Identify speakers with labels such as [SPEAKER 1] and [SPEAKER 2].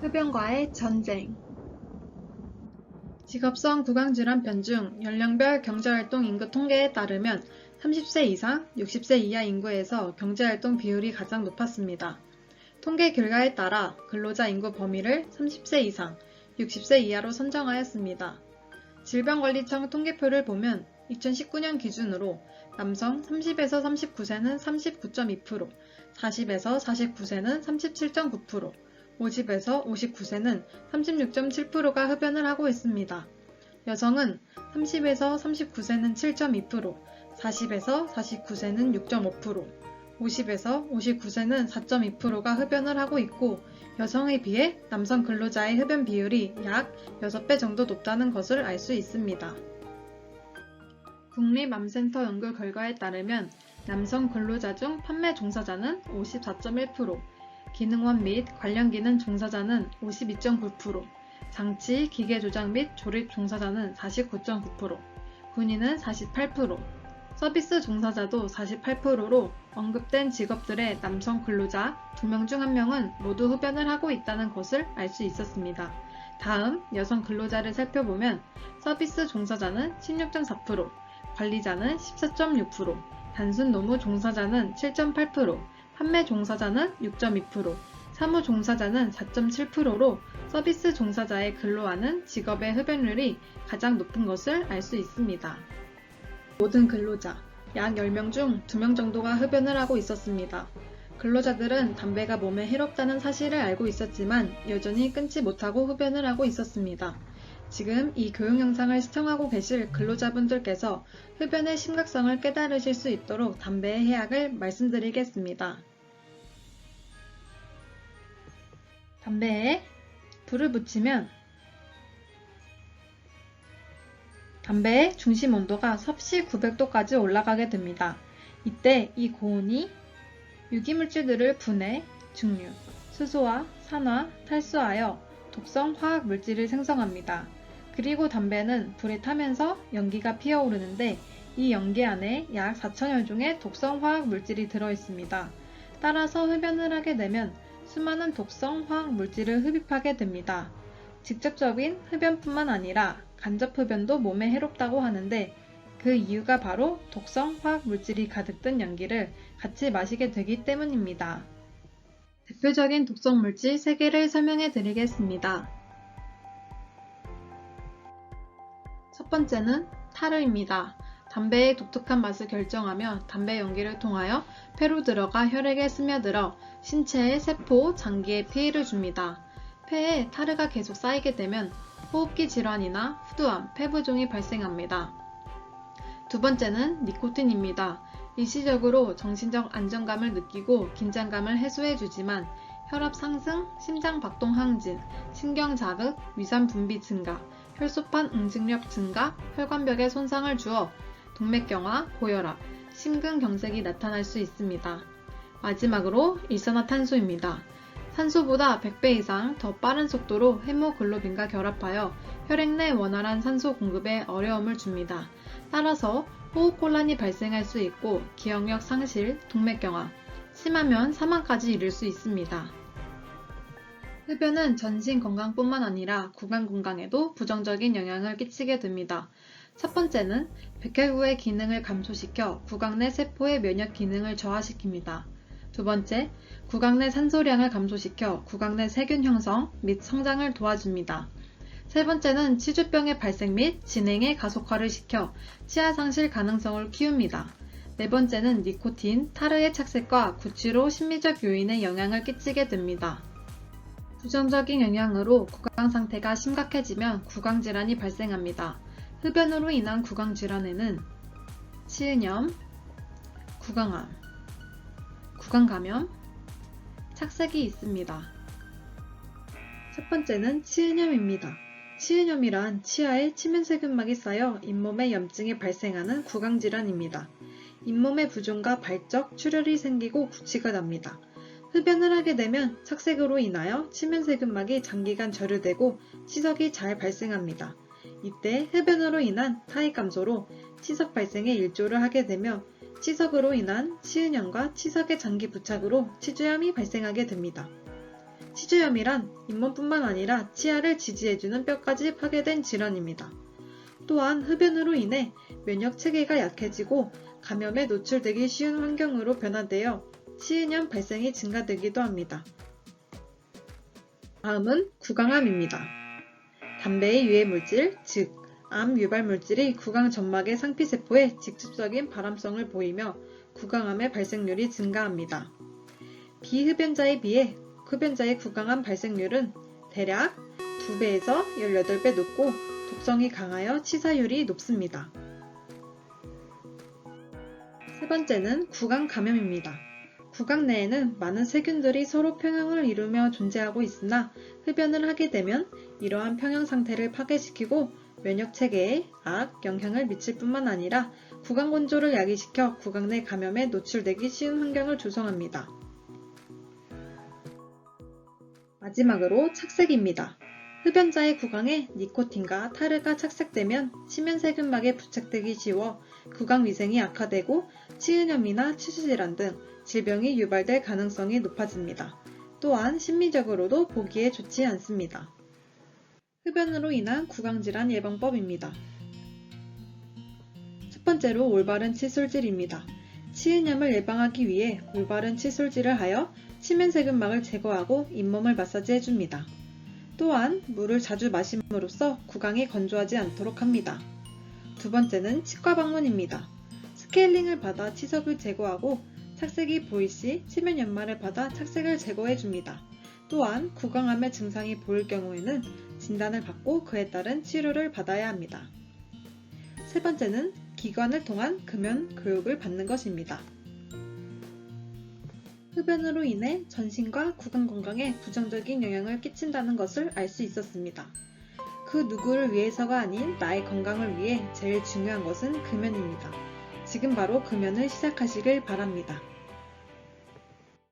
[SPEAKER 1] 흡연과의 전쟁. 직업성 구강질환편 중 연령별 경제활동 인구 통계에 따르면 30세 이상, 60세 이하 인구에서 경제활동 비율이 가장 높았습니다. 통계 결과에 따라 근로자 인구 범위를 30세 이상, 60세 이하로 선정하였습니다. 질병관리청 통계표를 보면 2019년 기준으로 남성 30에서 39세는 39.2%, 40에서 49세는 37.9%, 50에서 59세는 36.7%가 흡연을 하고 있습니다. 여성은 30에서 39세는 7.2%, 40에서 49세는 6.5%, 50에서 59세는 4.2%가 흡연을 하고 있고 여성에 비해 남성 근로자의 흡연 비율이 약 6배 정도 높다는 것을 알 수 있습니다. 국립암센터 연구 결과에 따르면 남성 근로자 중 판매 종사자는 54.1%, 기능원 및 관련 기능 종사자는 52.9%, 장치, 기계 조작 및 조립 종사자는 49.9%, 군인은 48%, 서비스 종사자도 48%로 언급된 직업들의 남성 근로자 2명 중 1명은 모두 흡연을 하고 있다는 것을 알 수 있었습니다. 다음 여성 근로자를 살펴보면 서비스 종사자는 16.4%, 관리자는 14.6%, 단순 노무 종사자는 7.8%, 판매 종사자는 6.2%, 사무 종사자는 4.7%로 서비스 종사자의 근로하는 직업의 흡연율이 가장 높은 것을 알 수 있습니다. 모든 근로자, 약 10명 중 2명 정도가 흡연을 하고 있었습니다. 근로자들은 담배가 몸에 해롭다는 사실을 알고 있었지만 여전히 끊지 못하고 흡연을 하고 있었습니다. 지금 이 교육 영상을 시청하고 계실 근로자분들께서 흡연의 심각성을 깨달으실 수 있도록 담배의 해악을 말씀드리겠습니다. 담배에 불을 붙이면 담배의 중심 온도가 섭씨 900도까지 올라가게 됩니다. 이때 이 고온이 유기물질들을 분해, 증류, 수소와 산화, 탈수하여 독성 화학 물질을 생성합니다. 그리고 담배는 불에 타면서 연기가 피어오르는데 이 연기 안에 약 4,000여 종의 독성 화학 물질이 들어있습니다. 따라서 흡연을 하게 되면 수많은 독성 화학 물질을 흡입하게 됩니다. 직접적인 흡연뿐만 아니라 간접 흡연도 몸에 해롭다고 하는데 그 이유가 바로 독성 화학 물질이 가득 든 연기를 같이 마시게 되기 때문입니다. 대표적인 독성 물질 3개를 설명해 드리겠습니다. 첫 번째는 타르입니다. 담배의 독특한 맛을 결정하며 담배 연기를 통하여 폐로 들어가 혈액에 스며들어 신체의 세포, 장기에 피해를 줍니다. 폐에 타르가 계속 쌓이게 되면 호흡기 질환이나 후두암, 폐부종이 발생합니다. 두 번째는 니코틴입니다. 일시적으로 정신적 안정감을 느끼고 긴장감을 해소해주지만 혈압 상승, 심장 박동 항진, 신경 자극, 위산 분비 증가, 혈소판 응집력 증가, 혈관벽에 손상을 주어 동맥경화, 고혈압, 심근경색이 나타날 수 있습니다. 마지막으로 일산화탄소입니다. 산소보다 100배 이상 더 빠른 속도로 헤모글로빈과 결합하여 혈액 내 원활한 산소 공급에 어려움을 줍니다. 따라서 호흡곤란이 발생할 수 있고 기억력 상실, 동맥경화, 심하면 사망까지 이를 수 있습니다. 흡연은 전신 건강뿐만 아니라 구강 건강에도 부정적인 영향을 끼치게 됩니다. 첫 번째는 백혈구의 기능을 감소시켜 구강 내 세포의 면역 기능을 저하시킵니다. 두 번째, 구강 내 산소량을 감소시켜 구강 내 세균 형성 및 성장을 도와줍니다. 세 번째는 치주병의 발생 및 진행의 가속화를 시켜 치아 상실 가능성을 키웁니다. 네 번째는 니코틴, 타르의 착색과 구취로 심리적 요인에 영향을 끼치게 됩니다. 부정적인 영향으로 구강 상태가 심각해지면 구강 질환이 발생합니다. 흡연으로 인한 구강 질환에는 치은염, 구강암, 구강감염, 착색이 있습니다. 첫 번째는 치은염입니다. 치은염이란 치아에 치면세균막이 쌓여 잇몸에 염증이 발생하는 구강질환입니다. 잇몸에 부종과 발적, 출혈이 생기고 구취가 납니다. 흡연을 하게 되면 착색으로 인하여 치면세균막이 장기간 절유되고 치석이 잘 발생합니다. 이때 흡연으로 인한 타액 감소로 치석 발생에 일조를 하게 되며 치석으로 인한 치은염과 치석의 장기 부착으로 치주염이 발생하게 됩니다. 치주염이란 잇몸뿐만 아니라 치아를 지지해주는 뼈까지 파괴된 질환입니다. 또한 흡연으로 인해 면역 체계가 약해지고 감염에 노출되기 쉬운 환경으로 변화되어 치은염 발생이 증가되기도 합니다. 다음은 구강암입니다. 담배의 유해물질, 즉 암 유발물질이 구강 점막의 상피세포에 직접적인 발암성을 보이며 구강암의 발생률이 증가합니다. 비흡연자에 비해 흡연자의 구강암 발생률은 대략 2배에서 18배 높고 독성이 강하여 치사율이 높습니다. 세 번째는 구강 감염입니다. 구강 내에는 많은 세균들이 서로 평형을 이루며 존재하고 있으나 흡연을 하게 되면 이러한 평형 상태를 파괴시키고 면역 체계에 영향을 미칠 뿐만 아니라 구강 건조를 야기시켜 구강 내 감염에 노출되기 쉬운 환경을 조성합니다. 마지막으로 착색입니다. 흡연자의 구강에 니코틴과 타르가 착색되면 심연세균막에 부착되기 쉬워 구강 위생이 악화되고 치은염이나 치주질환 등 질병이 유발될 가능성이 높아집니다. 또한 심리적으로도 보기에 좋지 않습니다. 흡연으로 인한 구강질환 예방법입니다. 첫 번째로 올바른 칫솔질입니다. 치은염을 예방하기 위해 올바른 칫솔질을 하여 치면세균막을 제거하고 잇몸을 마사지해줍니다. 또한 물을 자주 마심으로써 구강이 건조하지 않도록 합니다. 두 번째는 치과 방문입니다. 스케일링을 받아 치석을 제거하고 착색이 보일 시 치면 연마를 받아 착색을 제거해줍니다. 또한 구강암의 증상이 보일 경우에는 진단을 받고 그에 따른 치료를 받아야 합니다. 세 번째는 기관을 통한 금연 교육을 받는 것입니다. 흡연으로 인해 전신과 구강 건강에 부정적인 영향을 끼친다는 것을 알 수 있었습니다. 그 누구를 위해서가 아닌 나의 건강을 위해 제일 중요한 것은 금연입니다. 지금 바로 금연을 시작하시길 바랍니다.